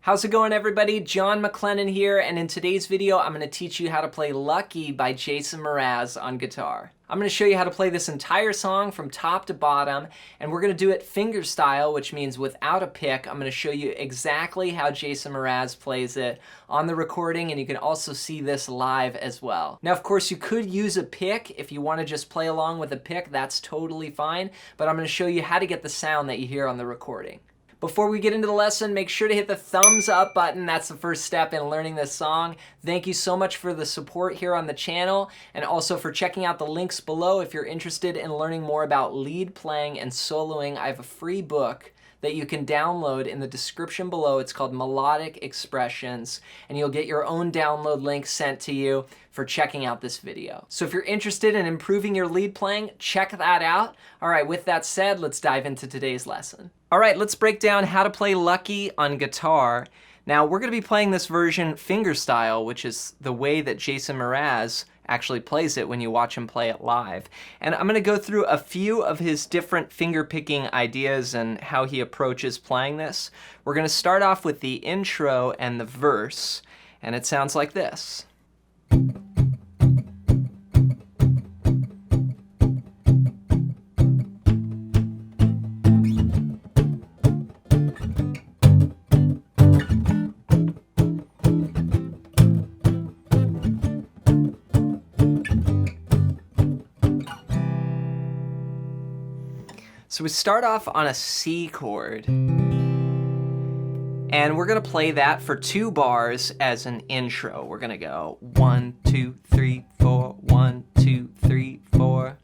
How's it going, everybody? John MacLennan here, and in today's video I'm going to teach you how to play Lucky by Jason Mraz on guitar. I'm going to show you how to play this entire song from top to bottom, and we're going to do it fingerstyle, which means without a pick. I'm going to show you exactly how Jason Mraz plays it on the recording, and you can also see this live as well. Now, of course, you could use a pick. If you want to just play along with a pick, that's totally fine, but I'm going to show you how to get the sound that you hear on the recording. Before we get into the lesson, make sure to hit the thumbs up button. That's the first step in learning this song. Thank you so much for the support here on the channel, and also for checking out the links below if you're interested in learning more about lead playing and soloing. I have a free book that you can download in the description below. It's called Melodic Expressions, and you'll get your own download link sent to you for checking out this video. So if you're interested in improving your lead playing, check that out. All right, with that said, let's dive into today's lesson. All right, let's break down how to play Lucky on guitar. Now, we're gonna be playing this version fingerstyle, which is the way that Jason Mraz actually plays it when you watch him play it live. And I'm gonna go through a few of his different finger picking ideas and how he approaches playing this. We're gonna start off with the intro and the verse, and it sounds like this. So we start off on a C chord, and we're gonna play that for 2 bars as an intro. We're gonna go 1, 2, 3, 4, 1, 2, 3, 4,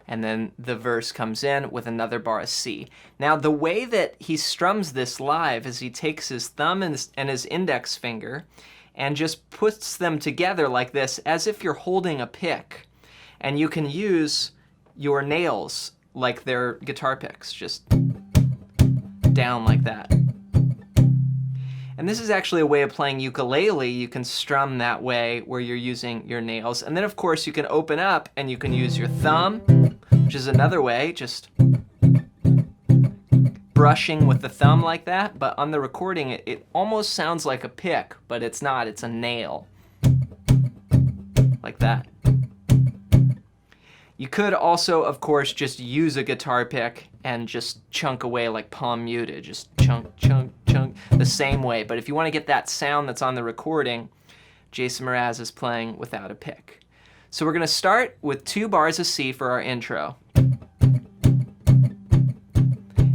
and then the verse comes in with another bar of C. Now, the way that he strums this live is he takes his thumb and his index finger and just puts them together like this, as if you're holding a pick, and you can use your nails like they're guitar picks, just down like that. And this is actually a way of playing ukulele. You can strum that way where you're using your nails. And then of course you can open up and you can use your thumb, which is another way, just brushing with the thumb like that. But on the recording, it almost sounds like a pick, but it's not, it's a nail, like that. You could also, of course, just use a guitar pick and just chunk away like palm muted, just chunk, chunk, chunk, the same way. But if you want to get that sound that's on the recording, Jason Mraz is playing without a pick. So we're going to start with 2 bars of C for our intro.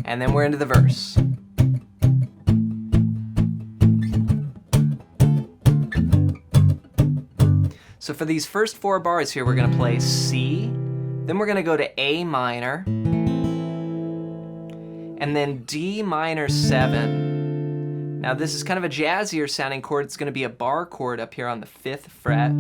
And then we're into the verse. So for these first 4 bars here, we're going to play C, then we're going to go to A minor, and then D minor 7. Now this is kind of a jazzier sounding chord. It's going to be a bar chord up here on the 5th fret,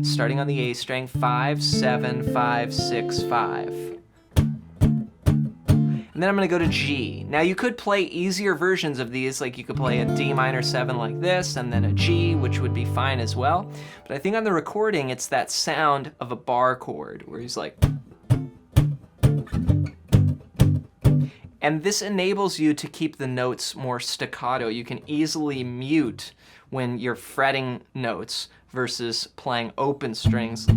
starting on the A string, 5, 7, 5, 6, 5. And then I'm going to go to G. Now you could play easier versions of these, like you could play a D minor 7 like this, and then a G, which would be fine as well. But I think on the recording, it's that sound of a bar chord, where he's like... And this enables you to keep the notes more staccato. You can easily mute when you're fretting notes versus playing open strings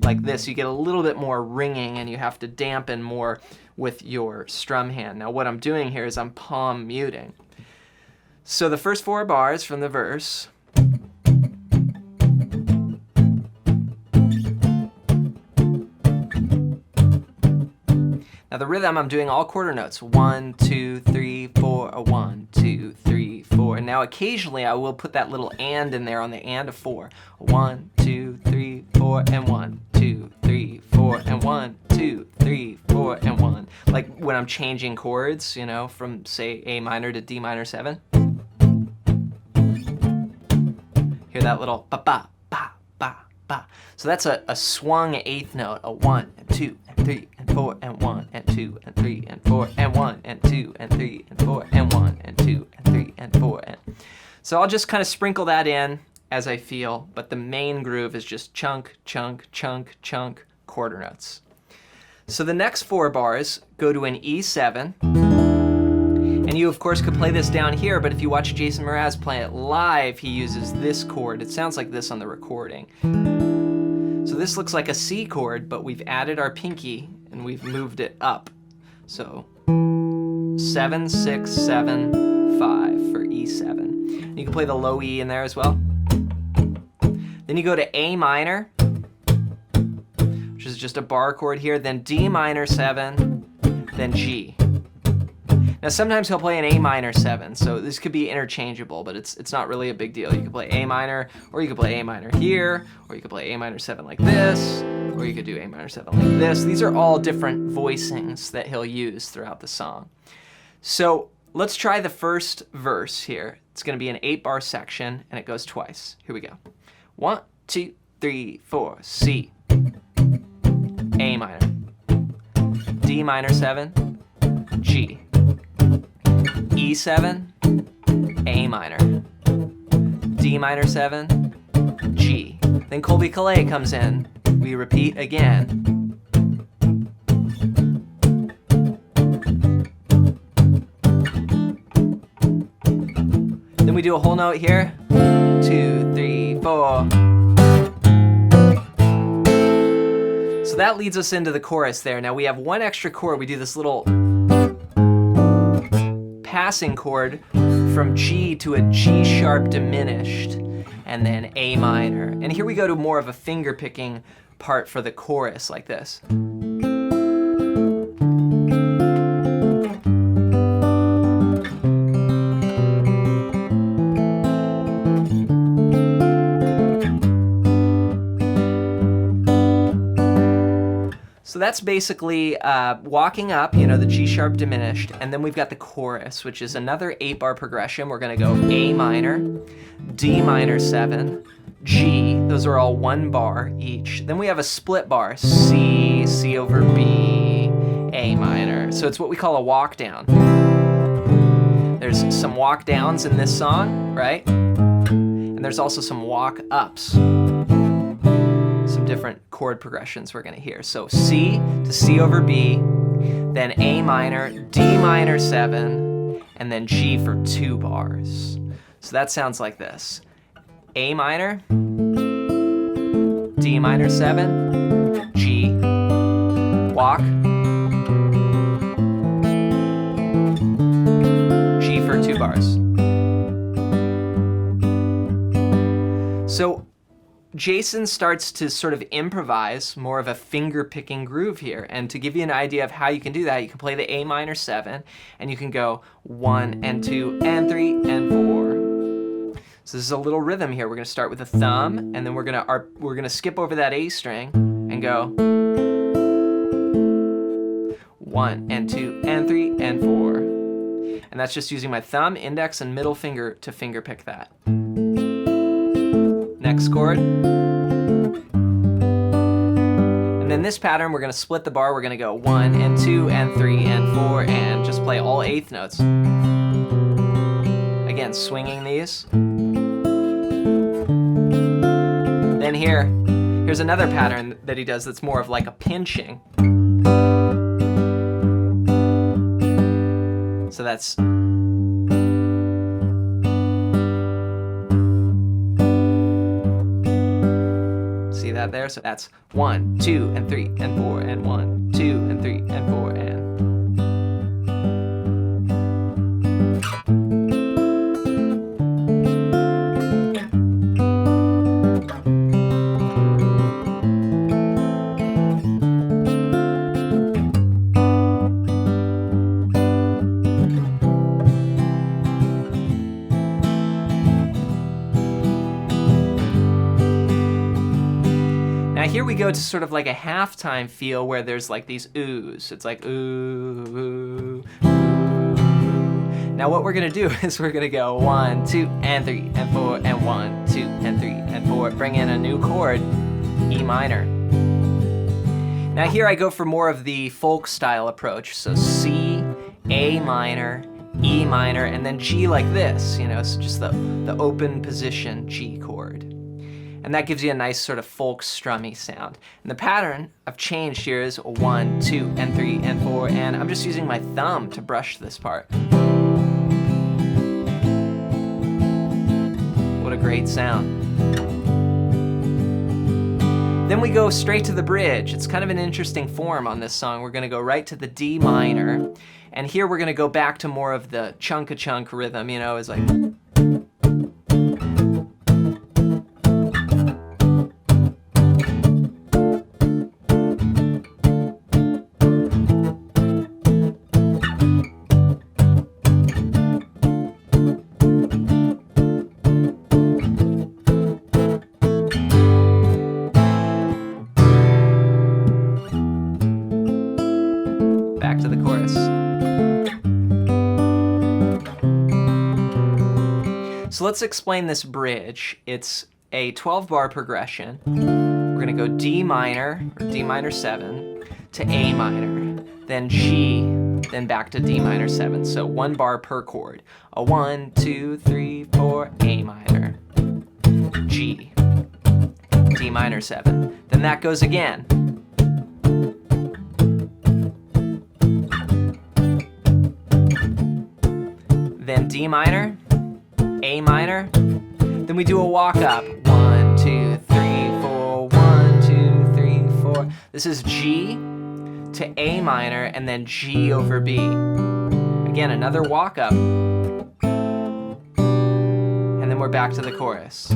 like this. You get a little bit more ringing and you have to dampen more with your strum hand. Now what I'm doing here is I'm palm muting. So the first 4 bars from the verse. Now the rhythm, I'm doing all quarter notes. 1, 2, 3, 4, 1, 2, 3, 4. And now occasionally I will put that little and in there on the and of 4. 1, 2, 3, 4, and 1, 2, 3, 4, and 1, 2, 3, 4, and 1. Like when I'm changing chords, you know, from say A minor to D minor 7. Hear that little ba-ba, ba, ba, ba. So that's a swung 8th note, a 1, and 2, and 3, and 4, and 1, and 2, and 3, and 4, and 1, and 2, and 3, and 4, and 1, and 2, and 3, and 4. And so I'll just kind of sprinkle that in as I feel, but the main groove is just chunk, chunk, chunk, chunk, quarter notes. So the next 4 bars go to an E7, and you of course, could play this down here, but if you watch Jason Mraz play it live, he uses this chord. It sounds like this on the recording. So this looks like a C chord, but we've added our pinky and we've moved it up. So 7, 6, 7, 5 for E7. You can play the low E in there as well. Then you go to A minor, which is just a bar chord here, then D minor 7, then G. Now sometimes he'll play an A minor 7, so this could be interchangeable, but it's not really a big deal. You could play A minor, or you could play A minor here, or you could play A minor 7 like this, or you could do A minor 7 like this. These are all different voicings that he'll use throughout the song. So let's try the first verse here. It's gonna be an 8-bar section, and it goes twice. Here we go. 1, 2, 3, 4, C, A minor, D minor 7, G, E7, A minor, D minor 7, G. Then Colbie Caillat comes in. We repeat again. Then we do a whole note here. 2, 3, 4. So that leads us into the chorus there. Now we have one extra chord. We do this little passing chord from G to a G sharp diminished, and then A minor. And here we go to more of a finger picking part for the chorus like this. So that's basically walking up, you know, the G sharp diminished, and then we've got the chorus, which is another 8-bar progression. We're gonna go A minor, D minor 7, G, those are all 1 bar each. Then we have a split bar, C, C over B, A minor. So it's what we call a walk down. There's some walk downs in this song, right? And there's also some walk ups. Different chord progressions we're gonna hear. So C to C over B, then A minor, D minor 7, and then G for 2 bars. So that sounds like this. A minor, D minor 7, G, walk, G for 2 bars. So Jason starts to sort of improvise more of a finger-picking groove here. And to give you an idea of how you can do that, you can play the A minor 7, and you can go 1 and 2 and 3 and 4. So this is a little rhythm here. We're gonna start with a thumb, and then we're gonna skip over that A string and go 1 and 2 and 3 and 4. And that's just using my thumb, index, and middle finger to finger pick that. Next chord. And then this pattern, we're gonna split the bar. We're gonna go 1 and 2 and 3 and 4 and just play all 8th notes. Again, swinging these. Then here's another pattern that he does that's more of like a pinching. So that's that there, so that's 1, 2, and 3, and 4, and 1, 2, and 3, and 4, and. Now here we go to sort of like a halftime feel where there's like these oohs. It's like ooh, ooh, ooh. Now what we're gonna do is we're gonna go 1, 2, and 3, and 4, and 1, 2, and 3, and 4. Bring in a new chord, E minor. Now here I go for more of the folk style approach. So C, A minor, E minor, and then G like this, you know, so just the open position G chord. And that gives you a nice sort of folk strummy sound. And the pattern I've changed here is 1, 2, and 3, and 4, and I'm just using my thumb to brush this part. What a great sound. Then we go straight to the bridge. It's kind of an interesting form on this song. We're gonna go right to the D minor, and here we're gonna go back to more of the chunk-a-chunk rhythm, you know, it's like. Back to the chorus. So let's explain this bridge. It's a 12-bar progression. We're gonna go D minor, or D minor 7, to A minor, then G, then back to D minor 7. So 1 bar per chord. A 1, 2, 3, 4, A minor, G, D minor 7. Then that goes again. Then D minor, A minor, then we do a walk up. 1, 2, 3, 4, 1, 2, 3, 4. This is G to A minor and then G over B. Again, another walk up. And then we're back to the chorus.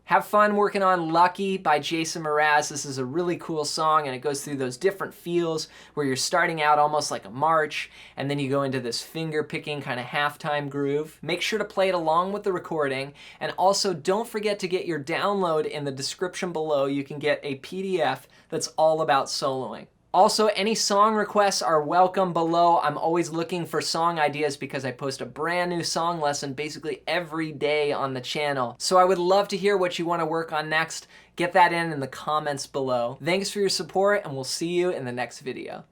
Have fun working on Lucky by Jason Mraz. This is a really cool song, and it goes through those different feels where you're starting out almost like a march, and then you go into this finger-picking kind of halftime groove. Make sure to play it along with the recording, and also don't forget to get your download in the description below. You can get a PDF that's all about soloing. Also, any song requests are welcome below. I'm always looking for song ideas because I post a brand new song lesson basically every day on the channel. So I would love to hear what you want to work on next. Get that in the comments below. Thanks for your support, and we'll see you in the next video.